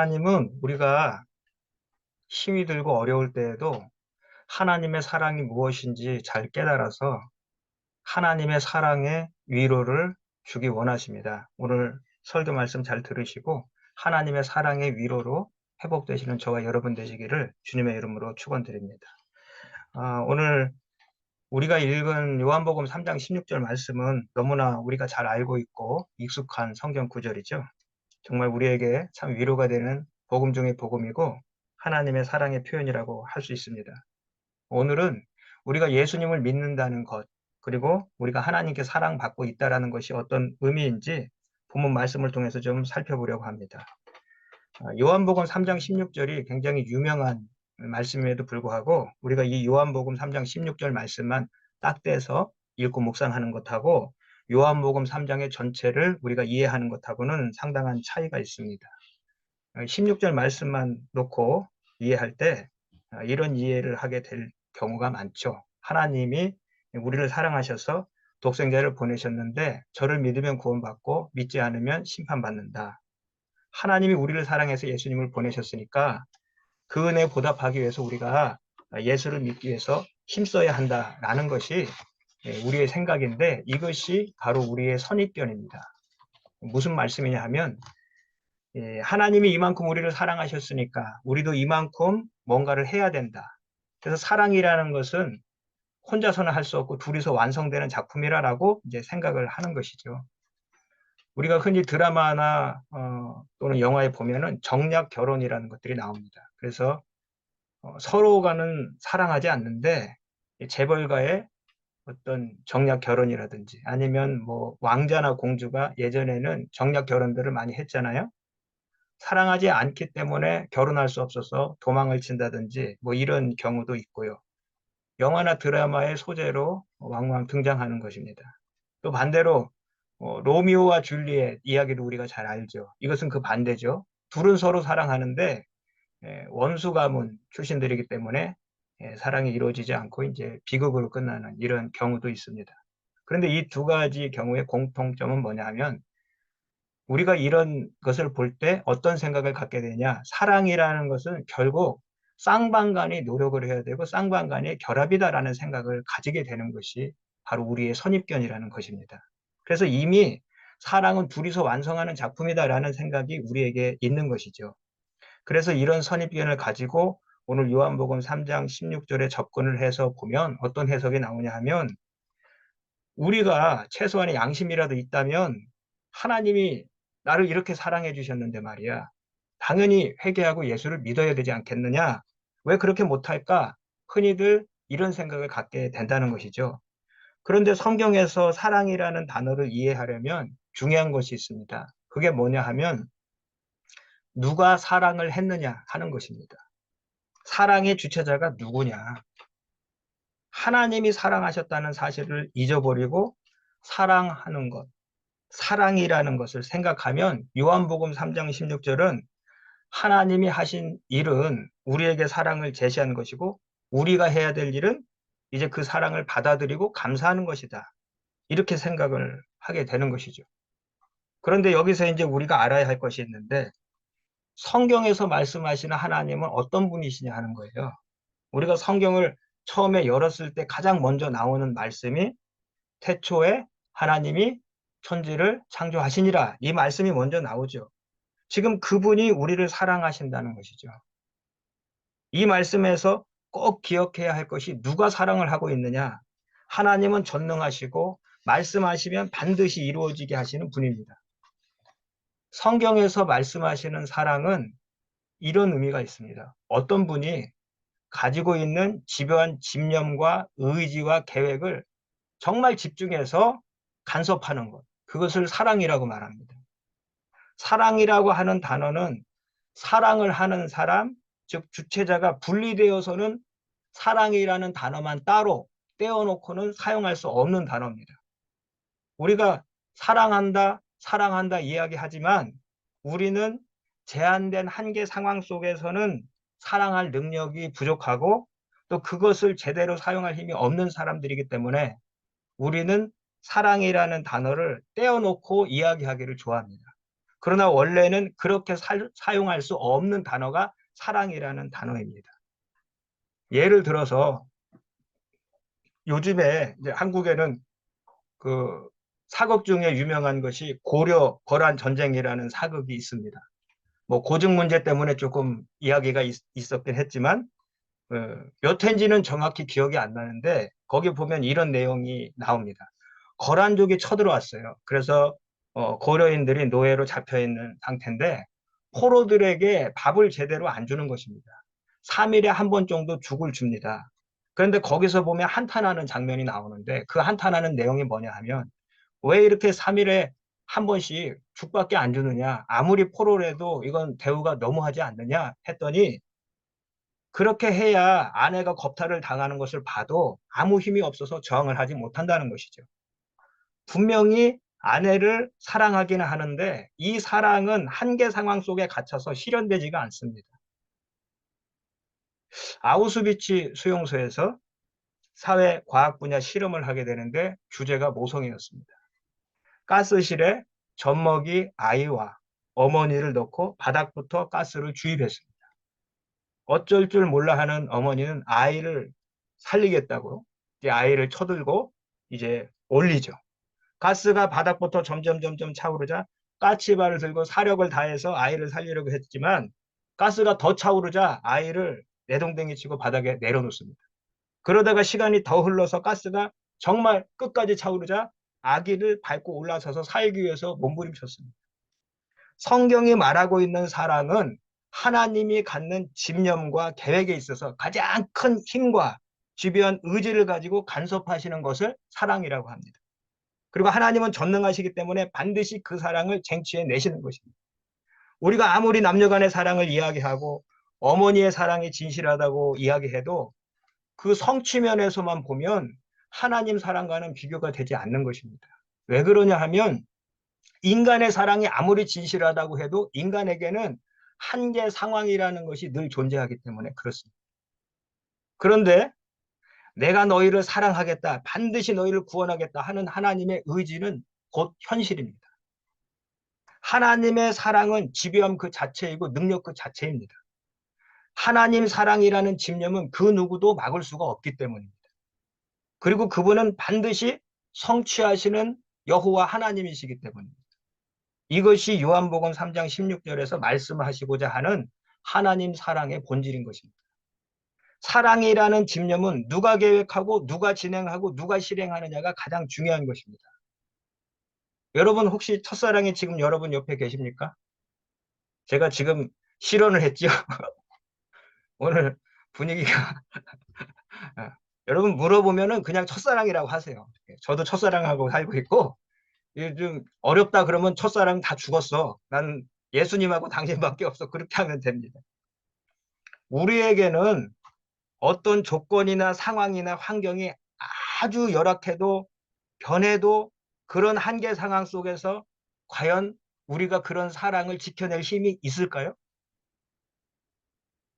하나님은 우리가 힘이 들고 어려울 때에도 하나님의 사랑이 무엇인지 잘 깨달아서 하나님의 사랑의 위로를 주기 원하십니다. 오늘 설교 말씀 잘 들으시고 하나님의 사랑의 위로로 회복되시는 저와 여러분 되시기를 주님의 이름으로 축원드립니다. 오늘 우리가 읽은 요한복음 3장 16절 말씀은 너무나 우리가 잘 알고 있고 익숙한 성경 구절이죠. 정말 우리에게 참 위로가 되는 복음 중의 복음이고 하나님의 사랑의 표현이라고 할 수 있습니다. 오늘은 우리가 예수님을 믿는다는 것, 그리고 우리가 하나님께 사랑받고 있다는 것이 어떤 의미인지 본문 말씀을 통해서 좀 살펴보려고 합니다. 요한복음 3장 16절이 굉장히 유명한 말씀임에도 불구하고 우리가 이 요한복음 3장 16절 말씀만 딱 떼서 읽고 묵상하는 것하고 요한복음 3장의 전체를 우리가 이해하는 것하고는 상당한 차이가 있습니다. 16절 말씀만 놓고 이해할 때 이런 이해를 하게 될 경우가 많죠. 하나님이 우리를 사랑하셔서 독생자를 보내셨는데 저를 믿으면 구원받고 믿지 않으면 심판받는다. 하나님이 우리를 사랑해서 예수님을 보내셨으니까 그 은혜에 보답하기 위해서 우리가 예수를 믿기 위해서 힘써야 한다라는 것이 우리의 생각인데 이것이 바로 우리의 선입견입니다. 무슨 말씀이냐 하면 하나님이 이만큼 우리를 사랑하셨으니까 우리도 이만큼 뭔가를 해야 된다. 그래서 사랑이라는 것은 혼자서는 할 수 없고 둘이서 완성되는 작품이라고 이제 생각을 하는 것이죠. 우리가 흔히 드라마나 또는 영화에 보면은 정략 결혼이라는 것들이 나옵니다. 그래서 서로가는 사랑하지 않는데 재벌가의 어떤 정략 결혼이라든지 아니면 뭐 왕자나 공주가 예전에는 정략 결혼들을 많이 했잖아요. 사랑하지 않기 때문에 결혼할 수 없어서 도망을 친다든지 뭐 이런 경우도 있고요. 영화나 드라마의 소재로 왕왕 등장하는 것입니다. 또 반대로 로미오와 줄리엣 이야기도 우리가 잘 알죠. 이것은 그 반대죠. 둘은 서로 사랑하는데 원수 가문 출신들이기 때문에 사랑이 이루어지지 않고 이제 비극으로 끝나는 이런 경우도 있습니다. 그런데 이 두 가지 경우의 공통점은 뭐냐 하면 우리가 이런 것을 볼 때 어떤 생각을 갖게 되냐. 사랑이라는 것은 결국 쌍방간이 노력을 해야 되고 쌍방간의 결합이다라는 생각을 가지게 되는 것이 바로 우리의 선입견이라는 것입니다. 그래서 이미 사랑은 둘이서 완성하는 작품이다라는 생각이 우리에게 있는 것이죠. 그래서 이런 선입견을 가지고 오늘 요한복음 3장 16절에 접근을 해서 보면 어떤 해석이 나오냐 하면 우리가 최소한의 양심이라도 있다면 하나님이 나를 이렇게 사랑해 주셨는데 말이야. 당연히 회개하고 예수를 믿어야 되지 않겠느냐? 왜 그렇게 못할까? 흔히들 이런 생각을 갖게 된다는 것이죠. 그런데 성경에서 사랑이라는 단어를 이해하려면 중요한 것이 있습니다. 그게 뭐냐 하면 누가 사랑을 했느냐 하는 것입니다. 사랑의 주체자가 누구냐? 하나님이 사랑하셨다는 사실을 잊어버리고 사랑하는 것, 사랑이라는 것을 생각하면 요한복음 3장 16절은 하나님이 하신 일은 우리에게 사랑을 제시한 것이고 우리가 해야 될 일은 이제 그 사랑을 받아들이고 감사하는 것이다. 이렇게 생각을 하게 되는 것이죠. 그런데 여기서 이제 우리가 알아야 할 것이 있는데 성경에서 말씀하시는 하나님은 어떤 분이시냐 하는 거예요. 우리가 성경을 처음에 열었을 때 가장 먼저 나오는 말씀이 태초에 하나님이 천지를 창조하시니라. 이 말씀이 먼저 나오죠. 지금 그분이 우리를 사랑하신다는 것이죠. 이 말씀에서 꼭 기억해야 할 것이 누가 사랑을 하고 있느냐. 하나님은 전능하시고 말씀하시면 반드시 이루어지게 하시는 분입니다. 성경에서 말씀하시는 사랑은 이런 의미가 있습니다. 어떤 분이 가지고 있는 집요한 집념과 의지와 계획을 정말 집중해서 간섭하는 것. 그것을 사랑이라고 말합니다. 사랑이라고 하는 단어는 사랑을 하는 사람, 즉 주체자가 분리되어서는 사랑이라는 단어만 따로 떼어놓고는 사용할 수 없는 단어입니다. 우리가 사랑한다, 사랑한다 이야기하지만 우리는 제한된 한계 상황 속에서는 사랑할 능력이 부족하고 또 그것을 제대로 사용할 힘이 없는 사람들이기 때문에 우리는 사랑이라는 단어를 떼어놓고 이야기하기를 좋아합니다. 그러나 원래는 그렇게 사용할 수 없는 단어가 사랑이라는 단어입니다. 예를 들어서 요즘에 이제 한국에는 그 사극 중에 유명한 것이 고려 거란 전쟁이라는 사극이 있습니다. 뭐 고증 문제 때문에 조금 이야기가 있었긴 했지만 몇 회인지는 정확히 기억이 안 나는데 거기 보면 이런 내용이 나옵니다. 거란족이 쳐들어왔어요. 그래서 고려인들이 노예로 잡혀 있는 상태인데 포로들에게 밥을 제대로 안 주는 것입니다. 3일에 한 번 정도 죽을 줍니다. 그런데 거기서 보면 한탄하는 장면이 나오는데 그 한탄하는 내용이 뭐냐 하면 왜 이렇게 3일에 한 번씩 죽밖에 안 주느냐? 아무리 포로라도 이건 대우가 너무하지 않느냐? 했더니 그렇게 해야 아내가 겁탈을 당하는 것을 봐도 아무 힘이 없어서 저항을 하지 못한다는 것이죠. 분명히 아내를 사랑하기는 하는데 이 사랑은 한계 상황 속에 갇혀서 실현되지가 않습니다. 아우슈비츠 수용소에서 사회 과학 분야 실험을 하게 되는데 주제가 모성이었습니다. 가스실에 젖먹이 아이와 어머니를 넣고 바닥부터 가스를 주입했습니다. 어쩔 줄 몰라 하는 어머니는 아이를 살리겠다고 이제 아이를 쳐들고 이제 올리죠. 가스가 바닥부터 점점 차오르자 까치발을 들고 사력을 다해서 아이를 살리려고 했지만 가스가 더 차오르자 아이를 내동댕이 치고 바닥에 내려놓습니다. 그러다가 시간이 더 흘러서 가스가 정말 끝까지 차오르자 아기를 밟고 올라서서 살기 위해서 몸부림쳤습니다. 성경이 말하고 있는 사랑은 하나님이 갖는 집념과 계획에 있어서 가장 큰 힘과 지배한 의지를 가지고 간섭하시는 것을 사랑이라고 합니다. 그리고 하나님은 전능하시기 때문에 반드시 그 사랑을 쟁취해 내시는 것입니다. 우리가 아무리 남녀간의 사랑을 이야기하고 어머니의 사랑이 진실하다고 이야기해도 그 성취면에서만 보면 하나님 사랑과는 비교가 되지 않는 것입니다. 왜 그러냐 하면 인간의 사랑이 아무리 진실하다고 해도 인간에게는 한계 상황이라는 것이 늘 존재하기 때문에 그렇습니다. 그런데 내가 너희를 사랑하겠다, 반드시 너희를 구원하겠다 하는 하나님의 의지는 곧 현실입니다. 하나님의 사랑은 지배함 그 자체이고 능력 그 자체입니다. 하나님 사랑이라는 집념은 그 누구도 막을 수가 없기 때문입니다. 그리고 그분은 반드시 성취하시는 여호와 하나님이시기 때문입니다. 이것이 요한복음 3장 16절에서 말씀하시고자 하는 하나님 사랑의 본질인 것입니다. 사랑이라는 집념은 누가 계획하고 누가 진행하고 누가 실행하느냐가 가장 중요한 것입니다. 여러분 혹시 첫사랑이 지금 여러분 옆에 계십니까? 제가 지금 실언을 했죠. 오늘 분위기가 여러분 물어보면은 그냥 첫사랑이라고 하세요. 저도 첫사랑하고 살고 있고 요즘 어렵다 그러면 첫사랑 다 죽었어. 난 예수님하고 당신밖에 없어. 그렇게 하면 됩니다. 우리에게는 어떤 조건이나 상황이나 환경이 아주 열악해도 변해도 그런 한계 상황 속에서 과연 우리가 그런 사랑을 지켜낼 힘이 있을까요?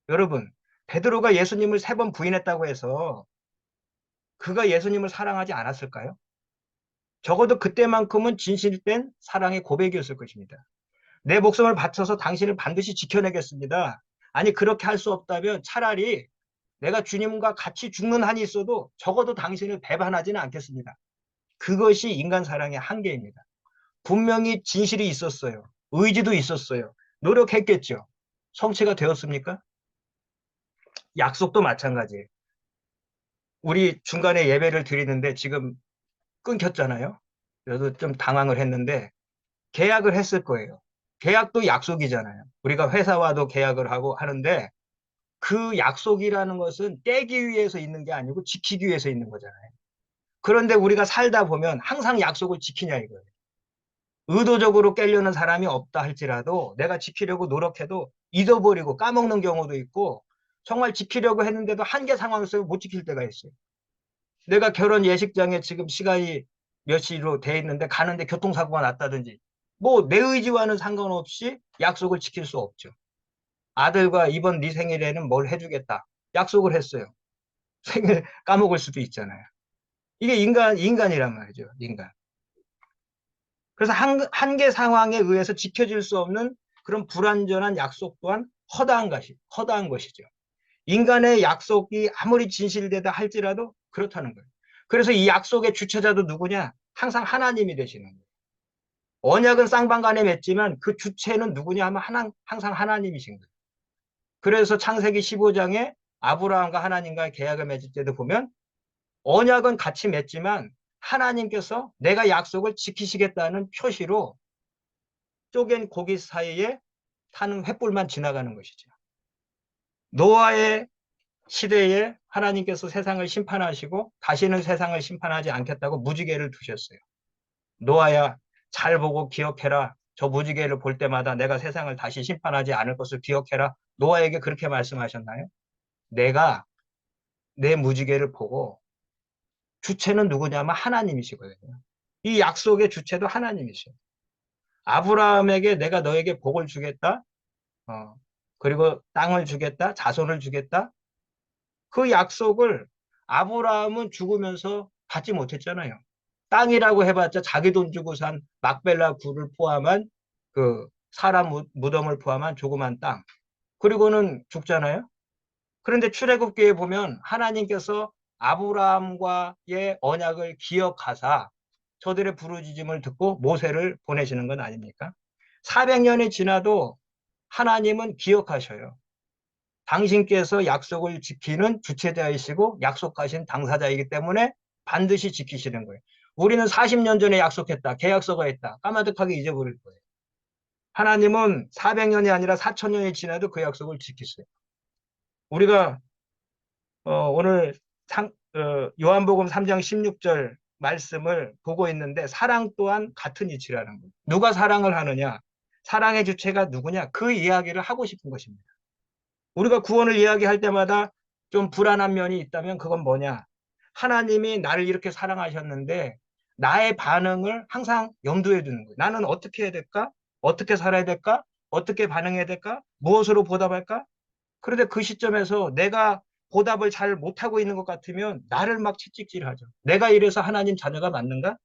여러분, 베드로가 예수님을 3번 부인했다고 해서 그가 예수님을 사랑하지 않았을까요? 적어도 그때만큼은 진실된 사랑의 고백이었을 것입니다. 내 목숨을 바쳐서 당신을 반드시 지켜내겠습니다. 아니, 그렇게 할 수 없다면 차라리 내가 주님과 같이 죽는 한이 있어도 적어도 당신을 배반하지는 않겠습니다. 그것이 인간 사랑의 한계입니다. 분명히 진실이 있었어요. 의지도 있었어요. 노력했겠죠. 성취가 되었습니까? 약속도 마찬가지예요. 우리 중간에 예배를 드리는데 지금 끊겼잖아요. 그래서 좀 당황을 했는데 계약을 했을 거예요. 계약도 약속이잖아요. 우리가 회사와도 계약을 하고 하는데 그 약속이라는 것은 깨기 위해서 있는 게 아니고 지키기 위해서 있는 거잖아요. 그런데 우리가 살다 보면 항상 약속을 지키냐 이거예요. 의도적으로 깨려는 사람이 없다 할지라도 내가 지키려고 노력해도 잊어버리고 까먹는 경우도 있고 정말 지키려고 했는데도 한계 상황 속에 못 지킬 때가 있어요. 내가 결혼 예식장에 지금 시간이 몇 시로 돼 있는데 가는데 교통사고가 났다든지 뭐 내 의지와는 상관없이 약속을 지킬 수 없죠. 아들과 이번 네 생일에는 뭘 해주겠다. 약속을 했어요. 생일 까먹을 수도 있잖아요. 이게 인간이란 말이죠. 인간. 그래서 한계 상황에 의해서 지켜질 수 없는 그런 불완전한 약속 또한 허다한 것이죠. 인간의 약속이 아무리 진실되다 할지라도 그렇다는 거예요. 그래서 이 약속의 주체자도 누구냐? 항상 하나님이 되시는 거예요. 언약은 쌍방간에 맺지만 그 주체는 누구냐 하면 항상 하나님이신 거예요. 그래서 창세기 15장에 아브라함과 하나님과의 계약을 맺을 때도 보면 언약은 같이 맺지만 하나님께서 내가 약속을 지키시겠다는 표시로 쪼갠 고기 사이에 타는 횃불만 지나가는 것이죠. 노아의 시대에 하나님께서 세상을 심판하시고 다시는 세상을 심판하지 않겠다고 무지개를 두셨어요. 노아야, 잘 보고 기억해라. 저 무지개를 볼 때마다 내가 세상을 다시 심판하지 않을 것을 기억해라. 노아에게 그렇게 말씀하셨나요? 내가 내 무지개를 보고 주체는 누구냐면 하나님이시거든요. 이 약속의 주체도 하나님이시요. 아브라함에게 내가 너에게 복을 주겠다. 그리고 땅을 주겠다. 자손을 주겠다. 그 약속을 아브라함은 죽으면서 받지 못했잖아요. 땅이라고 해봤자 자기 돈 주고 산 막벨라 굴을 포함한 그 사람 무덤을 포함한 조그만 땅. 그리고는 죽잖아요. 그런데 출애굽기에 보면 하나님께서 아브라함과의 언약을 기억하사 저들의 부르짖음을 듣고 모세를 보내시는 건 아닙니까? 400년이 지나도 하나님은 기억하셔요. 당신께서 약속을 지키는 주체자이시고 약속하신 당사자이기 때문에 반드시 지키시는 거예요. 우리는 40년 전에 약속했다. 계약서가 있다. 까마득하게 잊어버릴 거예요. 하나님은 400년이 아니라 4000년이 지나도 그 약속을 지키세요. 우리가 오늘 요한복음 3장 16절 말씀을 보고 있는데 사랑 또한 같은 이치라는 거예요. 누가 사랑을 하느냐? 사랑의 주체가 누구냐? 그 이야기를 하고 싶은 것입니다. 우리가 구원을 이야기할 때마다 좀 불안한 면이 있다면 그건 뭐냐? 하나님이 나를 이렇게 사랑하셨는데 나의 반응을 항상 염두에 두는 거예요. 나는 어떻게 해야 될까? 어떻게 살아야 될까? 어떻게 반응해야 될까? 무엇으로 보답할까? 그런데 그 시점에서 내가 보답을 잘 못하고 있는 것 같으면 나를 막 채찍질하죠. 내가 이래서 하나님 자녀가 맞는가?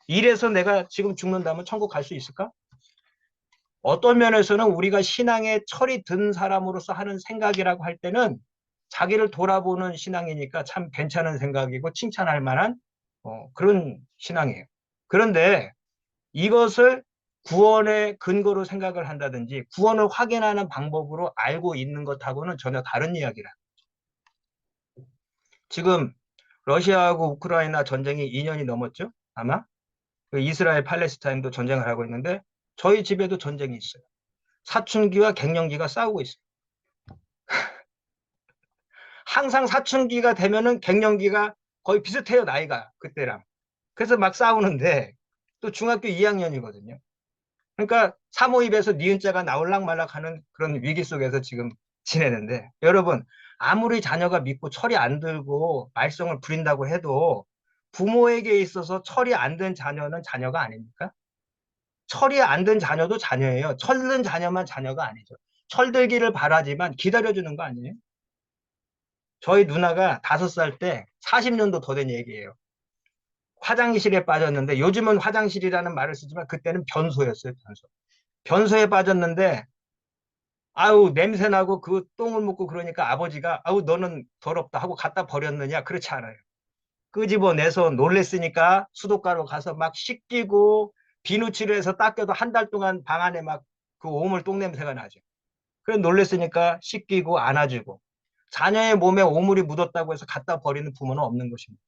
이래서 내가 지금 죽는다면 천국 갈 수 있을까? 어떤 면에서는 우리가 신앙에 철이 든 사람으로서 하는 생각이라고 할 때는 자기를 돌아보는 신앙이니까 참 괜찮은 생각이고 칭찬할 만한 그런 신앙이에요. 그런데 이것을 구원의 근거로 생각을 한다든지 구원을 확인하는 방법으로 알고 있는 것하고는 전혀 다른 이야기라. 지금 러시아하고 우크라이나 전쟁이 2년이 넘었죠? 아마? 그 이스라엘 팔레스타인도 전쟁을 하고 있는데 저희 집에도 전쟁이 있어요. 사춘기와 갱년기가 싸우고 있어요. 항상 사춘기가 되면은 갱년기가 거의 비슷해요, 나이가 그때랑. 그래서 막 싸우는데 또 중학교 2학년이거든요. 그러니까 사모입에서 니은자가 나올락 말락 하는 그런 위기 속에서 지금 지내는데 여러분 아무리 자녀가 믿고 철이 안 들고 말썽을 부린다고 해도 부모에게 있어서 철이 안 든 자녀는 자녀가 아닙니까? 철이 안 든 자녀도 자녀예요. 철든 자녀만 자녀가 아니죠. 철들기를 바라지만 기다려주는 거 아니에요? 저희 누나가 5살 때 40년도 더 된 얘기예요. 화장실에 빠졌는데 요즘은 화장실이라는 말을 쓰지만 그때는 변소였어요. 변소에 빠졌는데 아우 냄새나고 그 똥을 묻고 그러니까 아버지가 아우 너는 더럽다 하고 갖다 버렸느냐? 그렇지 않아요. 끄집어내서 놀랬으니까 수도가로 가서 막 씻기고 비누칠을 해서 닦여도 한 달 동안 방 안에 막 그 오물 똥 냄새가 나죠. 그래 놀랬으니까 씻기고 안아주고 자녀의 몸에 오물이 묻었다고 해서 갖다 버리는 부모는 없는 것입니다.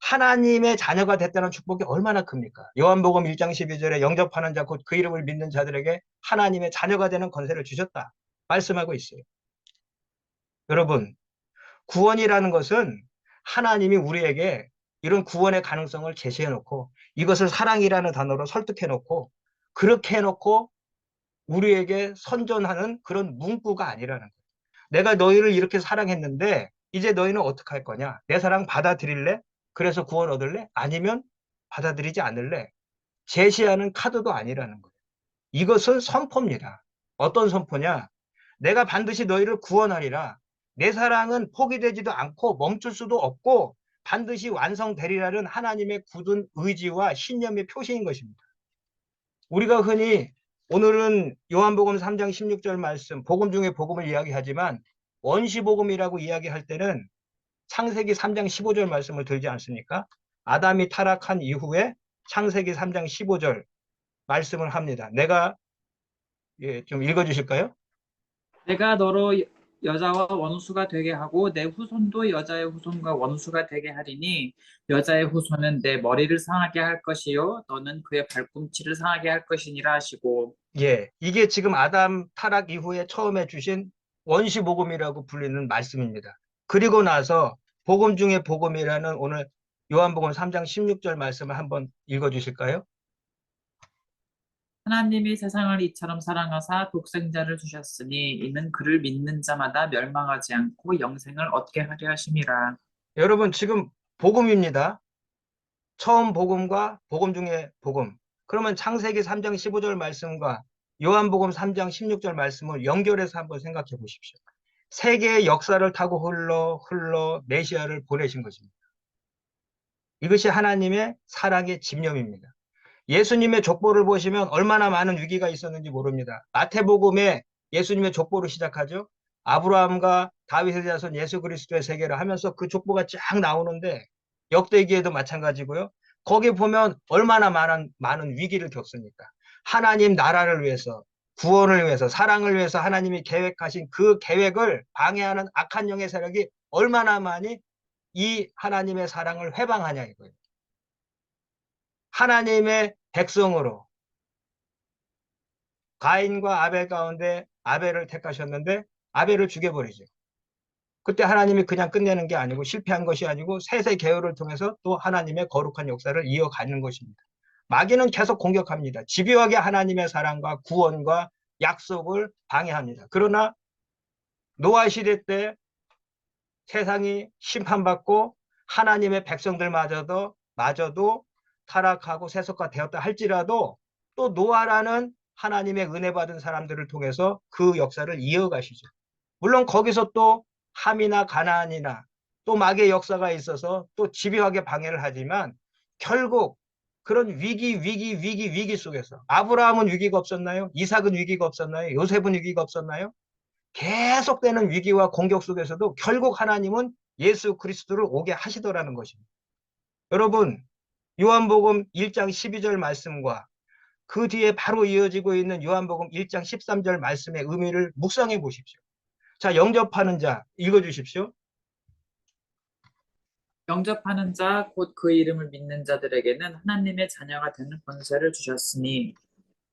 하나님의 자녀가 됐다는 축복이 얼마나 큽니까? 요한복음 1장 12절에 영접하는 자 곧 그 이름을 믿는 자들에게 하나님의 자녀가 되는 권세를 주셨다 말씀하고 있어요. 여러분 구원이라는 것은 하나님이 우리에게 이런 구원의 가능성을 제시해 놓고 이것을 사랑이라는 단어로 설득해 놓고 그렇게 해 놓고 우리에게 선전하는 그런 문구가 아니라는 거예요. 내가 너희를 이렇게 사랑했는데 이제 너희는 어떻게 할 거냐? 내 사랑 받아들일래? 그래서 구원 얻을래? 아니면 받아들이지 않을래? 제시하는 카드도 아니라는 거예요. 이것은 선포입니다. 어떤 선포냐? 내가 반드시 너희를 구원하리라. 내 사랑은 포기되지도 않고 멈출 수도 없고 반드시 완성되리라는 하나님의 굳은 의지와 신념의 표시인 것입니다. 우리가 흔히 오늘은 요한복음 3장 16절 말씀, 복음 중에 복음을 이야기하지만 원시복음이라고 이야기할 때는 창세기 3장 15절 말씀을 들지 않습니까? 아담이 타락한 이후에 창세기 3장 15절 말씀을 합니다. 내가 좀 읽어주실까요? 내가 너로 여자와 원수가 되게 하고 내 후손도 여자의 후손과 원수가 되게 하리니 여자의 후손은 내 머리를 상하게 할 것이요 너는 그의 발꿈치를 상하게 할 것이니라 하시고. 예, 이게 지금 아담 타락 이후에 처음에 주신 원시복음이라고 불리는 말씀입니다. 그리고 나서 복음 중에 복음이라는 오늘 요한복음 3장 16절 말씀을 한번 읽어주실까요? 하나님이 세상을 이처럼 사랑하사 독생자를 주셨으니 이는 그를 믿는 자마다 멸망하지 않고 영생을 얻게 하려 하심이라. 여러분 지금 복음입니다. 처음 복음과 복음 중에 복음. 그러면 창세기 3장 15절 말씀과 요한복음 3장 16절 말씀을 연결해서 한번 생각해 보십시오. 세계의 역사를 타고 흘러 메시아를 보내신 것입니다. 이것이 하나님의 사랑의 집념입니다. 예수님의 족보를 보시면 얼마나 많은 위기가 있었는지 모릅니다. 마태복음에 예수님의 족보를 시작하죠. 아브라함과 다윗의 자손 예수 그리스도의 세계를 하면서 그 족보가 쫙 나오는데 역대기에도 마찬가지고요. 거기 보면 얼마나 많은 위기를 겪습니까? 하나님 나라를 위해서, 구원을 위해서, 사랑을 위해서 하나님이 계획하신 그 계획을 방해하는 악한 영의 세력이 얼마나 많이 이 하나님의 사랑을 회방하냐 이거예요. 하나님의 백성으로 가인과 아벨 가운데 아벨을 택하셨는데 아벨을 죽여버리죠. 그때 하나님이 그냥 끝내는 게 아니고 실패한 것이 아니고 셋의 계열을 통해서 또 하나님의 거룩한 역사를 이어가는 것입니다. 마귀는 계속 공격합니다. 집요하게 하나님의 사랑과 구원과 약속을 방해합니다. 그러나 노아 시대 때 세상이 심판받고 하나님의 백성들마저도 타락하고 세속화되었다 할지라도 또 노아라는 하나님의 은혜 받은 사람들을 통해서 그 역사를 이어가시죠. 물론 거기서 또 함이나 가나안이나 또 마귀의 역사가 있어서 또 집요하게 방해를 하지만 결국 그런 위기 속에서 아브라함은 위기가 없었나요? 이삭은 위기가 없었나요? 요셉은 위기가 없었나요? 계속되는 위기와 공격 속에서도 결국 하나님은 예수 그리스도를 오게 하시더라는 것입니다. 여러분, 요한복음 1장 12절 말씀과 그 뒤에 바로 이어지고 있는 요한복음 1장 13절 말씀의 의미를 묵상해 보십시오. 자, 영접하는 자 읽어주십시오. 영접하는 자 곧 그 이름을 믿는 자들에게는 하나님의 자녀가 되는 권세를 주셨으니.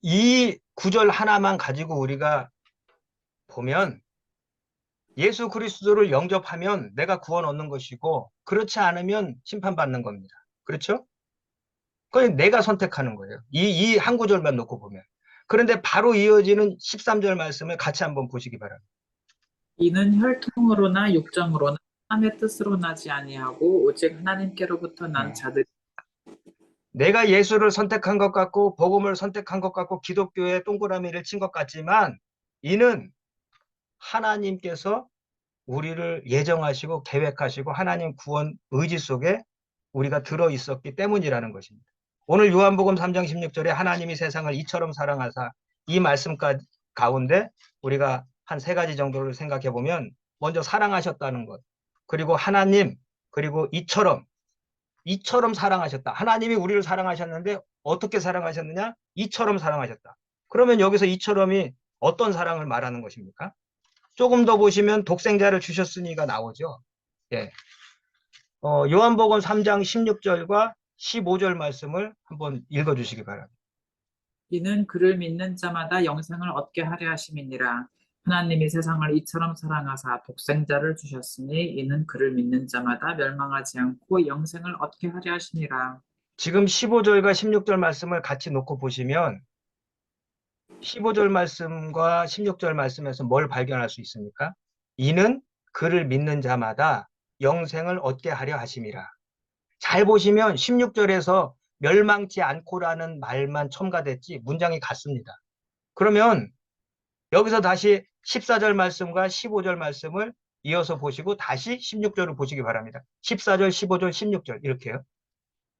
이 구절 하나만 가지고 우리가 보면 예수 그리스도를 영접하면 내가 구원 얻는 것이고 그렇지 않으면 심판받는 겁니다. 그렇죠? 그건 내가 선택하는 거예요. 이 한 구절만 놓고 보면. 그런데 바로 이어지는 13절 말씀을 같이 한번 보시기 바랍니다. 이는 혈통으로나 육정으로나 사람의 뜻으로 나지 아니하고 오직 하나님께로부터 난 자들. 내가 예수를 선택한 것 같고 복음을 선택한 것 같고 기독교에 동그라미를 친 것 같지만 이는 하나님께서 우리를 예정하시고 계획하시고 하나님 구원 의지 속에 우리가 들어 있었기 때문이라는 것입니다. 오늘 요한복음 3장 16절에 하나님이 세상을 이처럼 사랑하사 이 말씀까지 가운데 우리가 한 세 가지 정도를 생각해 보면 먼저 사랑하셨다는 것, 그리고 하나님, 그리고 이처럼 사랑하셨다. 하나님이 우리를 사랑하셨는데 어떻게 사랑하셨느냐? 이처럼 사랑하셨다. 그러면 여기서 이처럼이 어떤 사랑을 말하는 것입니까? 조금 더 보시면 독생자를 주셨으니가 나오죠. 예. 요한복음 3장 16절과 15절 말씀을 한번 읽어주시기 바랍니다. 이는 그를 믿는 자마다 영생을 얻게 하려 하심이니라. 하나님이 세상을 이처럼 사랑하사 독생자를 주셨으니 이는 그를 믿는 자마다 멸망하지 않고 영생을 얻게 하려 하심이라. 지금 15절과 16절 말씀을 같이 놓고 보시면 15절 말씀과 16절 말씀에서 뭘 발견할 수 있습니까? 이는 그를 믿는 자마다 영생을 얻게 하려 하심이라. 잘 보시면 16절에서 멸망치 않고라는 말만 첨가됐지 문장이 같습니다. 그러면 여기서 다시 14절 말씀과 15절 말씀을 이어서 보시고 다시 16절을 보시기 바랍니다. 14절, 15절, 16절 이렇게요.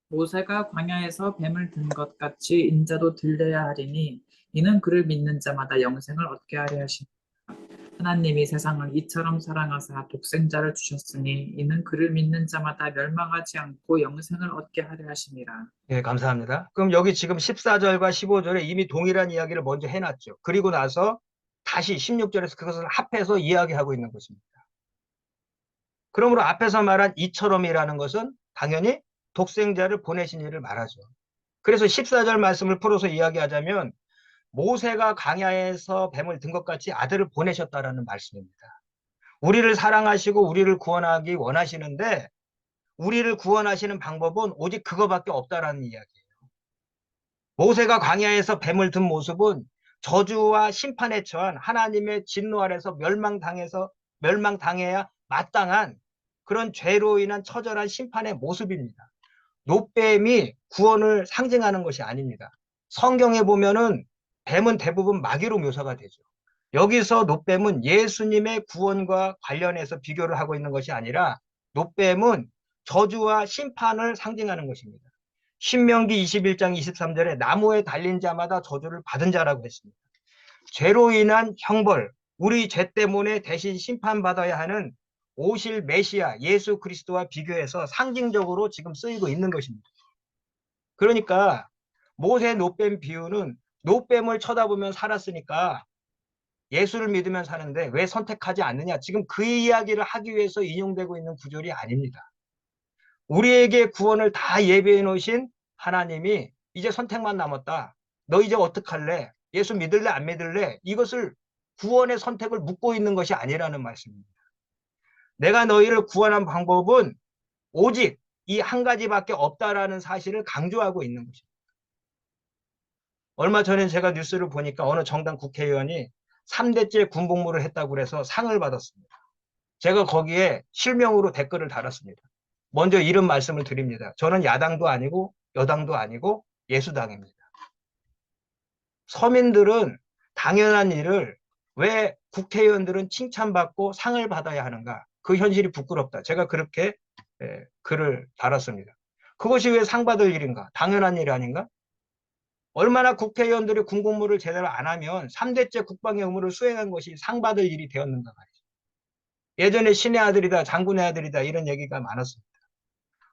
모세가 광야에서 뱀을 든 것 같이 인자도 들려야 하리니 이는 그를 믿는 자마다 영생을 얻게 하려 하시니 하나님이 세상을 이처럼 사랑하사 독생자를 주셨으니 이는 그를 믿는 자마다 멸망하지 않고 영생을 얻게 하려 하심이라. 예, 감사합니다. 그럼 여기 지금 14절과 15절에 이미 동일한 이야기를 먼저 해놨죠. 그리고 나서 다시 16절에서 그것을 합해서 이야기하고 있는 것입니다. 그러므로 앞에서 말한 이처럼이라는 것은 당연히 독생자를 보내신 일을 말하죠. 그래서 14절 말씀을 풀어서 이야기하자면 모세가 광야에서 뱀을 든 것 같이 아들을 보내셨다라는 말씀입니다. 우리를 사랑하시고 우리를 구원하기 원하시는데 우리를 구원하시는 방법은 오직 그거밖에 없다라는 이야기예요. 모세가 광야에서 뱀을 든 모습은 저주와 심판에 처한 하나님의 진노 아래서 멸망당해야 마땅한 그런 죄로 인한 처절한 심판의 모습입니다. 노뱀이 구원을 상징하는 것이 아닙니다. 성경에 보면은 뱀은 대부분 마귀로 묘사가 되죠. 여기서 노뱀은 예수님의 구원과 관련해서 비교를 하고 있는 것이 아니라 노뱀은 저주와 심판을 상징하는 것입니다. 신명기 21장 23절에 나무에 달린 자마다 저주를 받은 자라고 했습니다. 죄로 인한 형벌, 우리 죄 때문에 대신 심판받아야 하는 오실 메시아 예수 그리스도와 비교해서 상징적으로 지금 쓰이고 있는 것입니다. 그러니까 모세 노뱀 비유는 노뱀을 쳐다보면 살았으니까 예수를 믿으면 사는데 왜 선택하지 않느냐. 지금 그 이야기를 하기 위해서 인용되고 있는 구절이 아닙니다. 우리에게 구원을 다 예비해 놓으신 하나님이 이제 선택만 남았다. 너 이제 어떡할래? 예수 믿을래 안 믿을래? 이것을 구원의 선택을 묻고 있는 것이 아니라는 말씀입니다. 내가 너희를 구원한 방법은 오직 이 한 가지밖에 없다라는 사실을 강조하고 있는 것입니다. 얼마 전에 제가 뉴스를 보니까 어느 정당 국회의원이 3대째 군복무를 했다고 그래서 상을 받았습니다. 제가 거기에 실명으로 댓글을 달았습니다. 먼저 이런 말씀을 드립니다. 저는 야당도 아니고 여당도 아니고 예수당입니다. 서민들은 당연한 일을 왜 국회의원들은 칭찬받고 상을 받아야 하는가? 그 현실이 부끄럽다. 제가 그렇게 글을 달았습니다. 그것이 왜 상 받을 일인가? 당연한 일 아닌가? 얼마나 국회의원들이 군복무를 제대로 안 하면 3대째 국방의 의무를 수행한 것이 상 받을 일이 되었는가 말이죠. 예전에 신의 아들이다, 장군의 아들이다 이런 얘기가 많았습니다.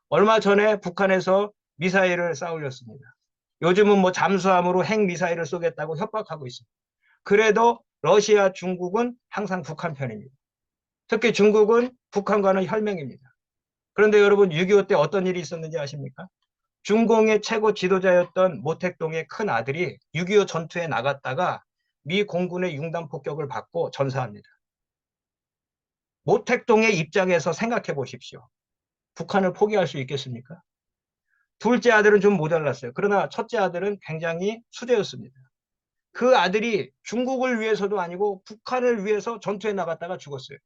얼마 전에 북한에서 미사일을 쏴올렸습니다. 요즘은 뭐 잠수함으로 핵미사일을 쏘겠다고 협박하고 있습니다. 그래도 러시아, 중국은 항상 북한 편입니다. 특히 중국은 북한과는 혈맹입니다. 그런데 여러분 6.25 때 어떤 일이 있었는지 아십니까? 중공의 최고 지도자였던 모택동의 큰 아들이 6.25 전투에 나갔다가 미 공군의 융단 폭격을 받고 전사합니다. 모택동의 입장에서 생각해 보십시오. 북한을 포기할 수 있겠습니까? 둘째 아들은 좀 모자랐어요. 그러나 첫째 아들은 굉장히 수재였습니다. 그 아들이 중국을 위해서도 아니고 북한을 위해서 전투에 나갔다가 죽었어요.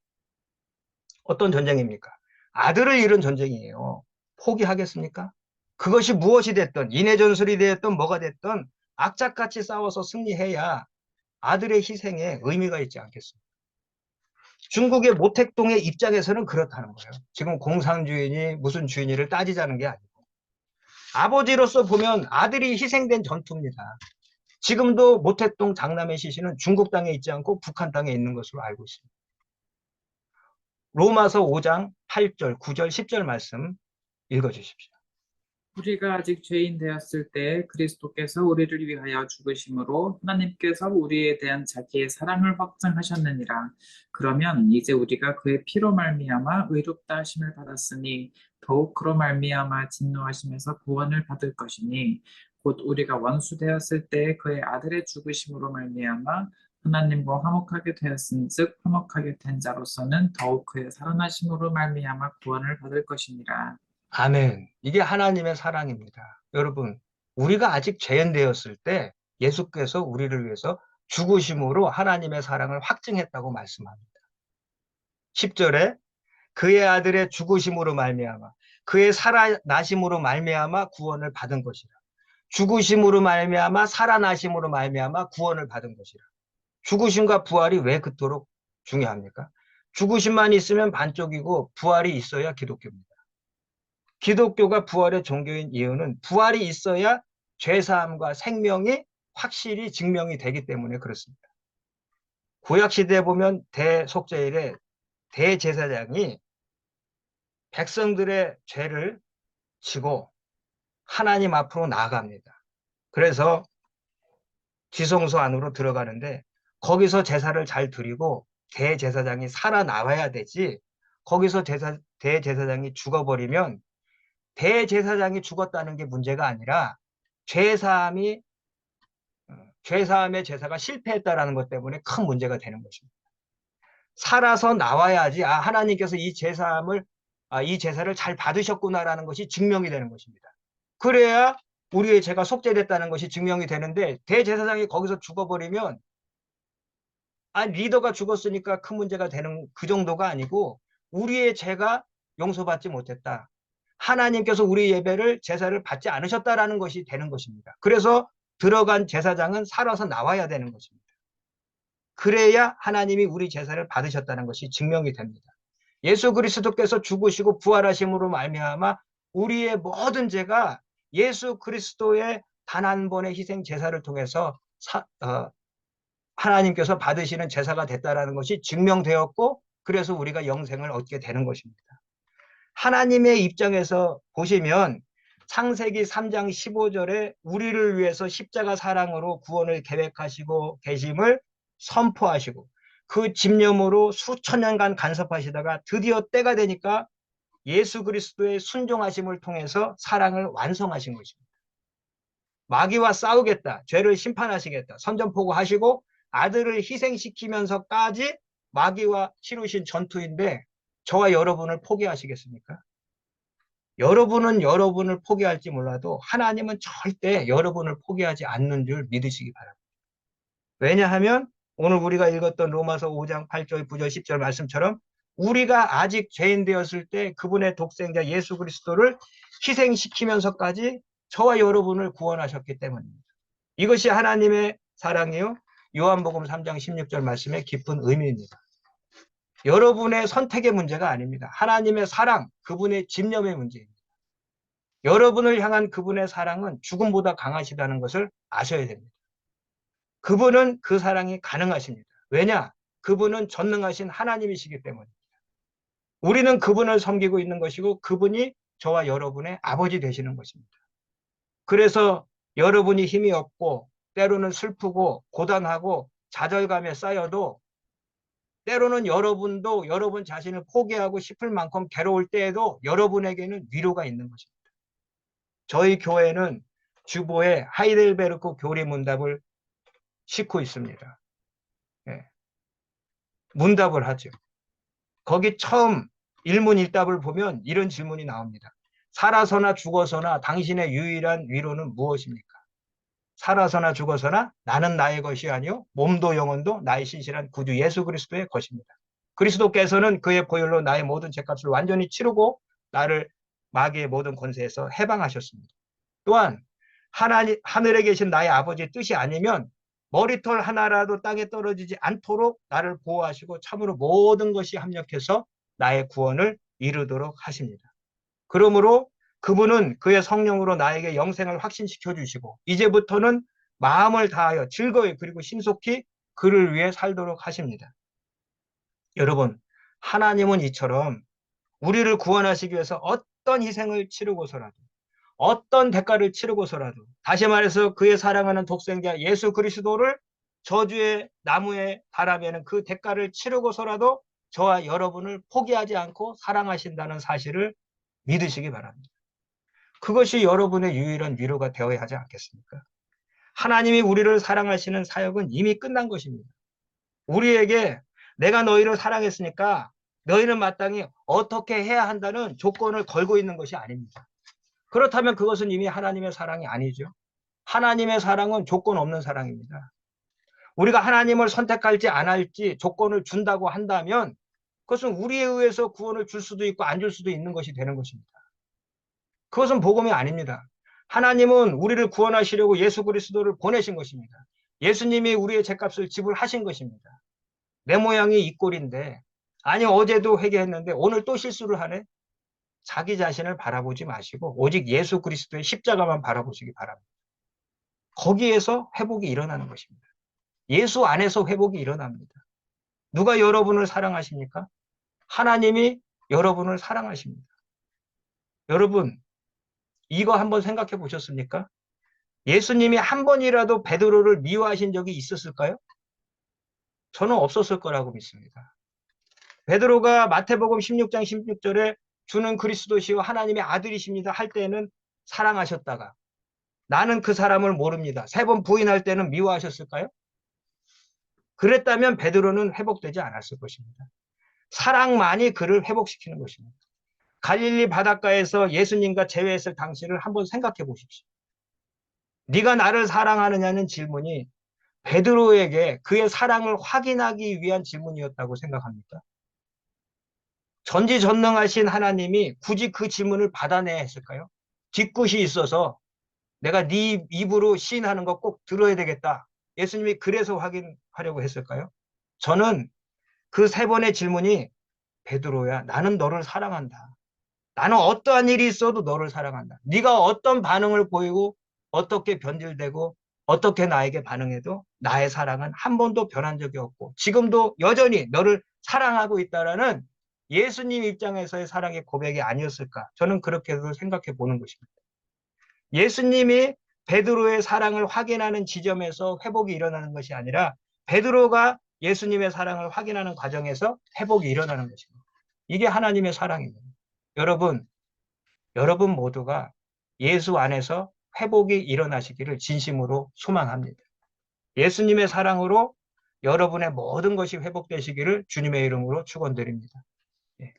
어떤 전쟁입니까? 아들을 잃은 전쟁이에요. 포기하겠습니까? 그것이 무엇이 됐든 인해 전술이 됐든 뭐가 됐든 악착같이 싸워서 승리해야 아들의 희생에 의미가 있지 않겠습니까? 중국의 모택동의 입장에서는 그렇다는 거예요. 지금 공산주의니 무슨 주의니를 따지자는 게 아니고 아버지로서 보면 아들이 희생된 전투입니다. 지금도 모택동 장남의 시신은 중국 땅에 있지 않고 북한 땅에 있는 것으로 알고 있습니다. 로마서 5장 8절, 9절, 10절 말씀 읽어주십시오. 우리가 아직 죄인 되었을 때 그리스도께서 우리를 위하여 죽으심으로 하나님께서 우리에 대한 자기의 사랑을 확증하셨느니라. 그러면 이제 우리가 그의 피로 말미암아 의롭다 하심을 받았으니 더욱 그로 말미암아 진노하심에서 구원을 받을 것이니 곧 우리가 원수 되었을 때 그의 아들의 죽으심으로 말미암아 하나님과 화목하게 되었은즉 화목하게 된 자로서는 더욱 그의 살아나심으로 말미암아 구원을 받을 것이니라. 아멘. 이게 하나님의 사랑입니다. 여러분, 우리가 아직 죄인 되었을 때 예수께서 우리를 위해서 죽으심으로 하나님의 사랑을 확증했다고 말씀합니다. 10절에 그의 아들의 죽으심으로 말미암아 그의 살아나심으로 말미암아 구원을 받은 것이라. 죽으심으로 말미암아 살아나심으로 말미암아 구원을 받은 것이라. 죽으심과 부활이 왜 그토록 중요합니까? 죽으심만 있으면 반쪽이고 부활이 있어야 기독교입니다. 기독교가 부활의 종교인 이유는 부활이 있어야 죄사함과 생명이 확실히 증명이 되기 때문에 그렇습니다. 구약시대에 보면 대속죄일에 대제사장이 백성들의 죄를 지고 하나님 앞으로 나아갑니다. 그래서 지성소 안으로 들어가는데 거기서 제사를 잘 드리고 대제사장이 살아나와야 되지, 거기서 대제사장이 죽어버리면 대제사장이 죽었다는 게 문제가 아니라 죄사함이 죄사함의 제사가 실패했다라는 것 때문에 큰 문제가 되는 것입니다. 살아서 나와야지 하나님께서 이 제사를 잘 받으셨구나라는 것이 증명이 되는 것입니다. 그래야 우리의 죄가 속죄됐다는 것이 증명이 되는데 대제사장이 거기서 죽어버리면 리더가 죽었으니까 큰 문제가 되는 그 정도가 아니고 우리의 죄가 용서받지 못했다. 하나님께서 우리 예배를 제사를 받지 않으셨다라는 것이 되는 것입니다. 그래서 들어간 제사장은 살아서 나와야 되는 것입니다. 그래야 하나님이 우리 제사를 받으셨다는 것이 증명이 됩니다. 예수 그리스도께서 죽으시고 부활하심으로 말미암아 우리의 모든 죄가 예수 그리스도의 단 한 번의 희생 제사를 통해서 하나님께서 받으시는 제사가 됐다라는 것이 증명되었고, 그래서 우리가 영생을 얻게 되는 것입니다. 하나님의 입장에서 보시면 창세기 3장 15절에 우리를 위해서 십자가 사랑으로 구원을 계획하시고 계심을 선포하시고 그 집념으로 수천 년간 간섭하시다가 드디어 때가 되니까 예수 그리스도의 순종하심을 통해서 사랑을 완성하신 것입니다. 마귀와 싸우겠다, 죄를 심판하시겠다 선전포고하시고 아들을 희생시키면서까지 마귀와 치르신 전투인데 저와 여러분을 포기하시겠습니까? 여러분은 여러분을 포기할지 몰라도 하나님은 절대 여러분을 포기하지 않는 줄 믿으시기 바랍니다. 왜냐하면 오늘 우리가 읽었던 로마서 5장 8절 9절 10절 말씀처럼 우리가 아직 죄인 되었을 때 그분의 독생자 예수 그리스도를 희생시키면서까지 저와 여러분을 구원하셨기 때문입니다. 이것이 하나님의 사랑이요 요한복음 3장 16절 말씀의 깊은 의미입니다. 여러분의 선택의 문제가 아닙니다. 하나님의 사랑, 그분의 집념의 문제입니다. 여러분을 향한 그분의 사랑은 죽음보다 강하시다는 것을 아셔야 됩니다. 그분은 그 사랑이 가능하십니다. 왜냐? 그분은 전능하신 하나님이시기 때문입니다. 우리는 그분을 섬기고 있는 것이고 그분이 저와 여러분의 아버지 되시는 것입니다. 그래서 여러분이 힘이 없고 때로는 슬프고 고단하고 좌절감에 쌓여도 때로는 여러분도 여러분 자신을 포기하고 싶을 만큼 괴로울 때에도 여러분에게는 위로가 있는 것입니다. 저희 교회는 주보에 하이델베르크 교리 문답을 싣고 있습니다. 네. 문답을 하죠. 거기 처음 일문일답을 보면 이런 질문이 나옵니다. 살아서나 죽어서나 당신의 유일한 위로는 무엇입니까? 살아서나 죽어서나 나는 나의 것이 아니요 몸도 영혼도 나의 신실한 구주 예수 그리스도의 것입니다. 그리스도께서는 그의 보혈로 나의 모든 죄값을 완전히 치르고 나를 마귀의 모든 권세에서 해방하셨습니다. 또한 하늘에 계신 나의 아버지의 뜻이 아니면 머리털 하나라도 땅에 떨어지지 않도록 나를 보호하시고 참으로 모든 것이 합력해서 나의 구원을 이루도록 하십니다. 그러므로 그분은 그의 성령으로 나에게 영생을 확신시켜 주시고 이제부터는 마음을 다하여 즐거이 그리고 신속히 그를 위해 살도록 하십니다. 여러분, 하나님은 이처럼 우리를 구원하시기 위해서 어떤 희생을 치르고서라도 어떤 대가를 치르고서라도 다시 말해서 그의 사랑하는 독생자 예수 그리스도를 저주의 나무에 달아매는 그 대가를 치르고서라도 저와 여러분을 포기하지 않고 사랑하신다는 사실을 믿으시기 바랍니다. 그것이 여러분의 유일한 위로가 되어야 하지 않겠습니까? 하나님이 우리를 사랑하시는 사역은 이미 끝난 것입니다. 우리에게 내가 너희를 사랑했으니까 너희는 마땅히 어떻게 해야 한다는 조건을 걸고 있는 것이 아닙니다. 그렇다면 그것은 이미 하나님의 사랑이 아니죠. 하나님의 사랑은 조건 없는 사랑입니다. 우리가 하나님을 선택할지 안 할지 조건을 준다고 한다면 그것은 우리에 의해서 구원을 줄 수도 있고 안 줄 수도 있는 것이 되는 것입니다. 그것은 복음이 아닙니다. 하나님은 우리를 구원하시려고 예수 그리스도를 보내신 것입니다. 예수님이 우리의 죄값을 지불하신 것입니다. 내 모양이 이 꼴인데 아니 어제도 회개했는데 오늘 또 실수를 하네. 자기 자신을 바라보지 마시고 오직 예수 그리스도의 십자가만 바라보시기 바랍니다. 거기에서 회복이 일어나는 것입니다. 예수 안에서 회복이 일어납니다. 누가 여러분을 사랑하십니까? 하나님이 여러분을 사랑하십니다. 여러분, 이거 한번 생각해 보셨습니까? 예수님이 한 번이라도 베드로를 미워하신 적이 있었을까요? 저는 없었을 거라고 믿습니다. 베드로가 마태복음 16장 16절에 주는 그리스도시요 하나님의 아들이십니다 할 때는 사랑하셨다가 나는 그 사람을 모릅니다. 3번 부인할 때는 미워하셨을까요? 그랬다면 베드로는 회복되지 않았을 것입니다. 사랑만이 그를 회복시키는 것입니다. 갈릴리 바닷가에서 예수님과 재회했을 당시를 한번 생각해 보십시오. 네가 나를 사랑하느냐는 질문이 베드로에게 그의 사랑을 확인하기 위한 질문이었다고 생각합니까? 전지전능하신 하나님이 굳이 그 질문을 받아내야 했을까요? 뒤끝이 있어서 내가 네 입으로 시인하는 거 꼭 들어야 되겠다. 예수님이 그래서 확인하려고 했을까요? 저는 그 3번의 질문이 베드로야, 나는 너를 사랑한다. 나는 어떠한 일이 있어도 너를 사랑한다. 네가 어떤 반응을 보이고 어떻게 변질되고 어떻게 나에게 반응해도 나의 사랑은 한 번도 변한 적이 없고 지금도 여전히 너를 사랑하고 있다라는 예수님 입장에서의 사랑의 고백이 아니었을까? 저는 그렇게도 생각해 보는 것입니다. 예수님이 베드로의 사랑을 확인하는 지점에서 회복이 일어나는 것이 아니라 베드로가 예수님의 사랑을 확인하는 과정에서 회복이 일어나는 것입니다. 이게 하나님의 사랑입니다. 여러분 모두가 예수 안에서 회복이 일어나시기를 진심으로 소망합니다. 예수님의 사랑으로 여러분의 모든 것이 회복되시기를 주님의 이름으로 축원드립니다. 예.